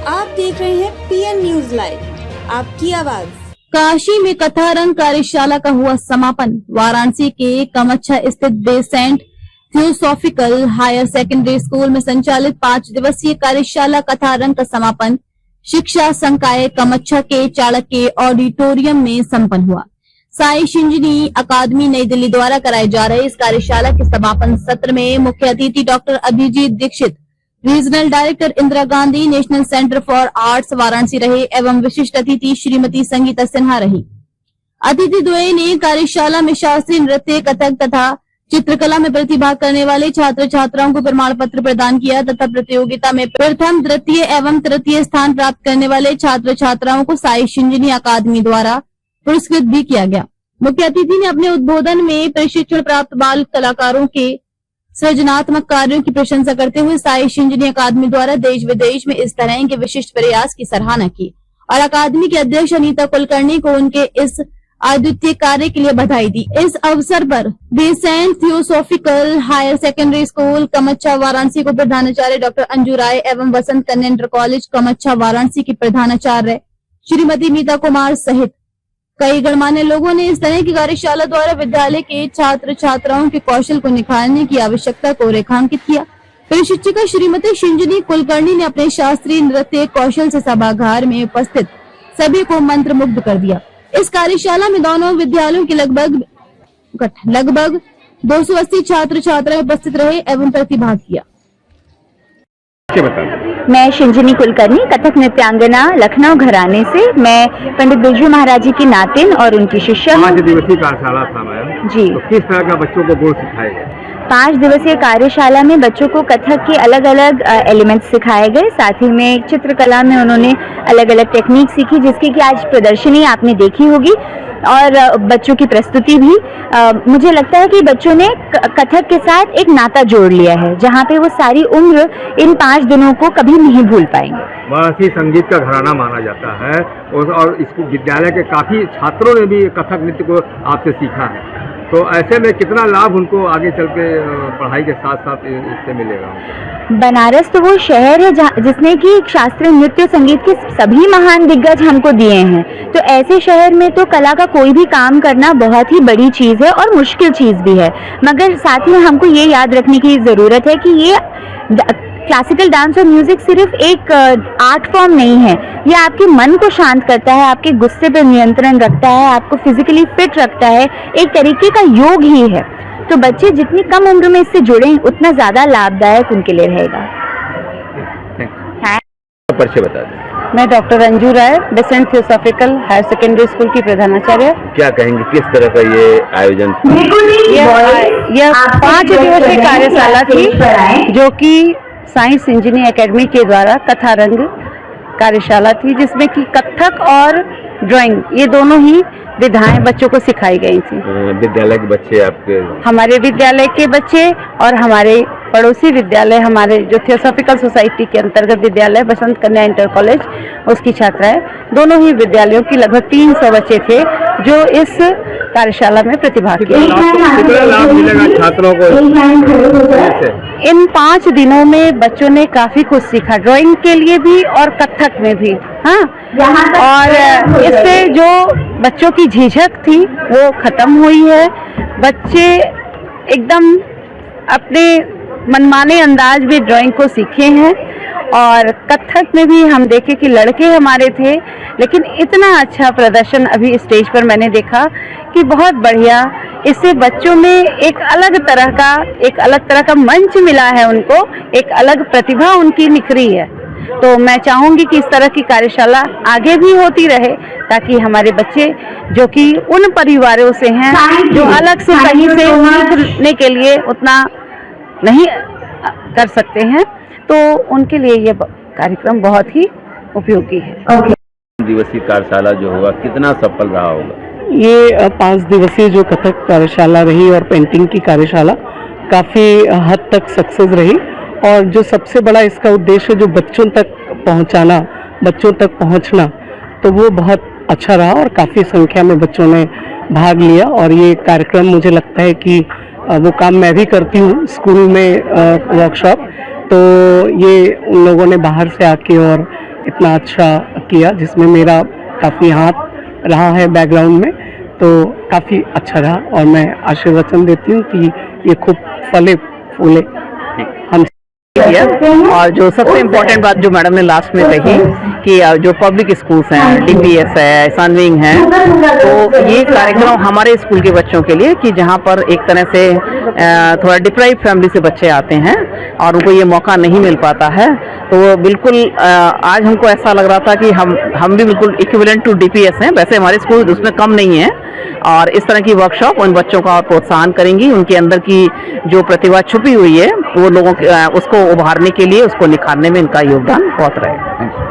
आप देख रहे हैं पीएन न्यूज लाइव, आपकी आवाज। काशी में कथा रंग कार्यशाला का हुआ समापन। वाराणसी के कमच्छा स्थित Besant theosophical higher secondary school में संचालित 5 दिवसीय कार्यशाला कथा रंग का समापन शिक्षा संकाय कमच्छा के चाणक्य ऑडिटोरियम में संपन्न हुआ। साई शिंजनी अकादमी नई दिल्ली द्वारा कराए जा रहे इस कार्यशाला के समापन सत्र में मुख्य अतिथि doctor Abhijit Dikshit, regional director Indira Gandhi national centre for arts Varanasi रहे एवं विशिष्ट अतिथि श्रीमती संगीता सिन्हा रही। अतिथि द्वय ने कार्यशाला में शास्त्रीय नृत्य, कथक तथा चित्रकला में प्रतिभाग करने वाले छात्र छात्राओं को प्रमाण पत्र प्रदान किया तथा प्रतियोगिता में प्रथम, द्वितीय एवं तृतीय स्थान प्राप्त करने वाले छात्र छात्राओं को साई शिंजनी अकादमी द्वारा पुरस्कृत भी किया गया। मुख्य अतिथि ने अपने उद्बोधन में प्रशिक्षण प्राप्त बाल कलाकारों के सृजनात्मक कार्यों की प्रशंसा करते हुए साई शिंजनी अकादमी द्वारा देश विदेश में इस तरह के विशिष्ट प्रयास की सराहना की और अकादमी के अध्यक्ष अनीता कुलकर्णी को उनके इस अद्वितीय कार्य के लिए बधाई दी। इस अवसर पर Besant theosophical higher secondary school Kamachha Varanasi को प्रधानाचार्य डॉक्टर अंजू राय एवं वसंत कन्या इंटर कॉलेज कमच्छा वाराणसी की प्रधानाचार्य श्रीमती नीता कुमार सहित कई गणमान्य लोगों ने इस तरह की कार्यशाला द्वारा विद्यालय के छात्र छात्राओं के कौशल को निखारने की आवश्यकता को रेखांकित किया। शिक्षिका श्रीमती शिंजनी कुलकर्णी ने अपने शास्त्रीय नृत्य कौशल से सभागार में उपस्थित सभी को मंत्रमुग्ध कर दिया। इस कार्यशाला में दोनों विद्यालयों के लगभग 280 छात्र छात्राएं उपस्थित रहे एवं प्रतिभाग किया। मैं शिंजनी कुलकर्णी, कथक नृत्यांगना लखनऊ घराने से। मैं पंडित बिरजू महाराज जी की नातिन और उनकी शिष्या हूँ। 5 दिवसीय कार्यशाला था मैम जी। तो किस तरह का बच्चों को गुण सिखाए गए? 5 दिवसीय कार्यशाला में बच्चों को कथक के अलग अलग एलिमेंट्स सिखाए गए, साथ ही में चित्रकला में उन्होंने अलग अलग टेक्निक सीखी जिसकी कि आज प्रदर्शनी आपने देखी होगी और बच्चों की प्रस्तुति भी। मुझे लगता है कि बच्चों ने कथक के साथ एक नाता जोड़ लिया है जहाँ पे वो सारी उम्र इन 5 दिनों को कभी नहीं भूल पाएंगे। वाराणसी संगीत का घराना माना जाता है और इसको विद्यालय के काफी छात्रों ने भी कथक नृत्य को आपसे सीखा है, तो ऐसे में कितना लाभ उनको आगे चल के पढ़ाई के साथ साथ इससे मिलेगा? बनारस तो वो शहर है जिसने कि शास्त्रीय नृत्य संगीत के सभी महान दिग्गज हमको दिए हैं, तो ऐसे शहर में तो कला का कोई भी काम करना बहुत ही बड़ी चीज़ है और मुश्किल चीज़ भी है। मगर साथ ही हमको ये याद रखने की ज़रूरत है कि ये क्लासिकल डांस और म्यूजिक सिर्फ एक आर्ट फॉर्म नहीं है, ये आपके मन को शांत करता है, आपके गुस्से पर नियंत्रण रखता है, आपको फिजिकली फिट रखता है, एक तरीके का योग ही है। तो बच्चे जितनी कम उम्र में इससे जुड़े उतना ज्यादा लाभदायक उनके लिए रहेगा। परिचय बता दें। मैं doctor Anju Rai, Besant theosophical higher secondary school की प्रधानाचार्य। क्या कहेंगे किस तरह का ये आयोजन? यह 5 दिवसीय कार्यशाला थी जो कि साई शिंजनी अकेडमी के द्वारा कथा रंग कार्यशाला थी, जिसमें कि कथक और ड्राइंग ये दोनों ही विधाएं बच्चों को सिखाई गई थी। विद्यालय के बच्चे आपके? हमारे विद्यालय के बच्चे और हमारे पड़ोसी विद्यालय, हमारे जो थियोसॉफिकल सोसाइटी के अंतर्गत विद्यालय बसंत कन्या इंटर कॉलेज, उसकी छात्राएं, दोनों ही विद्यालयों की लगभग 300 बच्चे थे जो इस कार्यशाला में प्रतिभाग किया। कितना लाभ मिलेगा छात्रों को? इन 5 दिनों में बच्चों ने काफी कुछ सीखा, ड्राइंग के लिए भी और कथक में भी। हाँ, और इससे जो बच्चों की झिझक थी वो खत्म हुई है। बच्चे एकदम अपने मनमाने अंदाज में ड्राइंग को सीखे हैं और कथक में भी हम देखे कि लड़के हमारे थे, लेकिन इतना अच्छा प्रदर्शन अभी स्टेज पर मैंने देखा कि बहुत बढ़िया। इससे बच्चों में एक अलग तरह का मंच मिला है, उनको एक अलग प्रतिभा उनकी निखरी है। तो मैं चाहूँगी कि इस तरह की कार्यशाला आगे भी होती रहे ताकि हमारे बच्चे जो कि उन परिवारों से हैं जो अलग से कहीं से सीखने के लिए उतना नहीं कर सकते हैं, तो उनके लिए ये कार्यक्रम बहुत ही उपयोगी है। दिवसीय कार्यशाला जो होगा कितना सफल रहा होगा? ये 5 दिवसीय जो कथक कार्यशाला रही और पेंटिंग की कार्यशाला काफ़ी हद तक सक्सेस रही, और जो सबसे बड़ा इसका उद्देश्य जो बच्चों तक पहुंचाना, बच्चों तक पहुंचना, तो वो बहुत अच्छा रहा और काफ़ी संख्या में बच्चों ने भाग लिया। और ये कार्यक्रम मुझे लगता है कि वो काम मैं भी करती हूँ स्कूल में वर्कशॉप, तो ये उन लोगों ने बाहर से आके और इतना अच्छा किया, जिसमें मेरा काफ़ी हाथ रहा है बैकग्राउंड में, तो काफ़ी अच्छा रहा और मैं आशीर्वचन देती हूँ कि ये खूब फले फूले। हम और जो सबसे इम्पोर्टेंट बात जो मैडम ने लास्ट में कही कि जो पब्लिक स्कूल्स हैं, डीपीएस है, सनविंग है, तो ये कार्यक्रम हमारे स्कूल के बच्चों के लिए कि जहाँ पर एक तरह से थोड़ा डिप्राइव फैमिली से बच्चे आते हैं और उनको ये मौका नहीं मिल पाता है, तो बिल्कुल आज हमको ऐसा लग रहा था कि हम भी बिल्कुल इक्विवेलेंट टू डीपीएस हैं। वैसे हमारे स्कूल उसमें कम नहीं है और इस तरह की वर्कशॉप उन बच्चों का और प्रोत्साहन करेंगी। उनके अंदर की जो प्रतिभा छुपी हुई है वो लोगों उसको उभारने के लिए, उसको निखारने में इनका योगदान बहुत रहेगा।